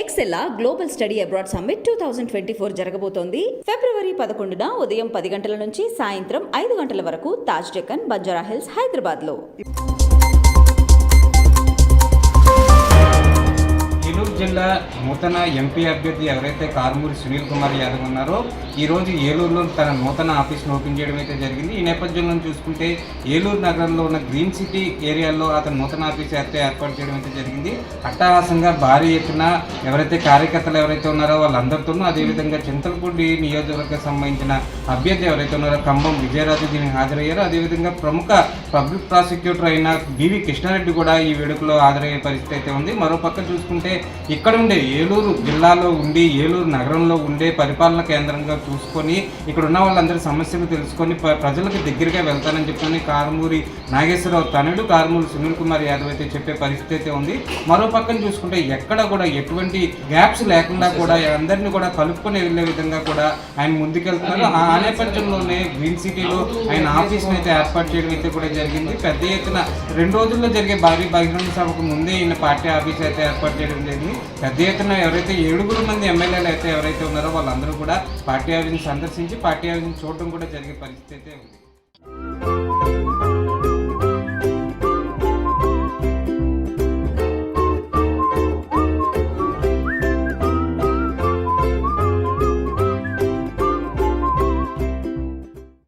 ఎక్సెల్లా global study abroad summit 2024 జరగబోతోంది. ఫిబ్రవరి 11న ఉదయం 10 గంటల నుంచి సాయంత్రం 5 గంటల వరకు తాజ్ డెక్కన్, బంజారా హిల్స్, హైదరాబాద్లో. ఏలూరు జిల్లా నూతన ఎంపీ అభ్యర్థి ఎవరైతే కారుమూరి సునీల్ కుమార్ యాదవ్ ఉన్నారో ఈరోజు ఏలూరులో తన నూతన ఆఫీస్ను ఓపెన్ చేయడం అయితే జరిగింది. ఈ నేపథ్యంలో చూసుకుంటే ఏలూరు నగరంలో ఉన్న గ్రీన్ సిటీ ఏరియాలో అతను నూతన ఆఫీస్ అయితే ఏర్పాటు చేయడం అయితే జరిగింది. అట్టహాసంగా భారీ ఎత్తున ఎవరైతే కార్యకర్తలు ఎవరైతే ఉన్నారో వాళ్ళందరితోనూ, అదేవిధంగా చింతలపూడి నియోజకవర్గం సంబంధించిన అభ్యర్థి ఎవరైతే ఉన్నారో కంబం విజయరాజు దీనికి హాజరయ్యారో, అదేవిధంగా ప్రముఖ పబ్లిక్ ప్రాసిక్యూటర్ అయిన బివి కృష్ణారెడ్డి కూడా ఈ వేడుకలో హాజరయ్యే పరిస్థితి అయితే ఉంది. మరోపక్క చూసుకుంటే ఇక్కడ ఉండే ఏలూరు జిల్లాలో ఉండి ఏలూరు నగరంలో ఉండే పరిపాలన కేంద్రంగా చూసుకొని ఇక్కడ ఉన్న వాళ్ళందరి సమస్యలు తెలుసుకొని ప్రజలకు దగ్గరగా వెళ్తానని చెప్పని కారుమూరి నాగేశ్వరరావు తనయుడు కారుమూరి సునీల్ కుమార్ యాదవ్ అయితే చెప్పే పరిస్థితి అయితే ఉంది. మరో పక్కన చూసుకుంటే ఎక్కడ కూడా ఎటువంటి గ్యాప్స్ లేకుండా కూడా అందరినీ కూడా కలుపుకొని వెళ్ళే విధంగా కూడా ఆయన ముందుకెళ్తున్నారు. ఆ నేపథ్యంలోనే గ్రీన్ సిటీలో ఆయన ఆఫీస్ని అయితే ఏర్పాటు చేయడం అయితే కూడా జరిగింది. పెద్ద ఎత్తున 2 రోజుల్లో జరిగే భారీ బహిరంగ సభకు ముందే ఈయన పార్టీ ఆఫీస్ అయితే ఏర్పాటు చేయడం జరిగింది. పెద్ద ఎత్తున ఎవరైతే 7 మంది ఎమ్మెల్యేలు అయితే ఎవరైతే ఉన్నారో వాళ్ళందరూ కూడా పార్టీ ఆఫీస్ని సందర్శించి పార్టీ ఆఫీస్ని చూడడం కూడా జరిగే పరిస్థితి అయితే ఉంది.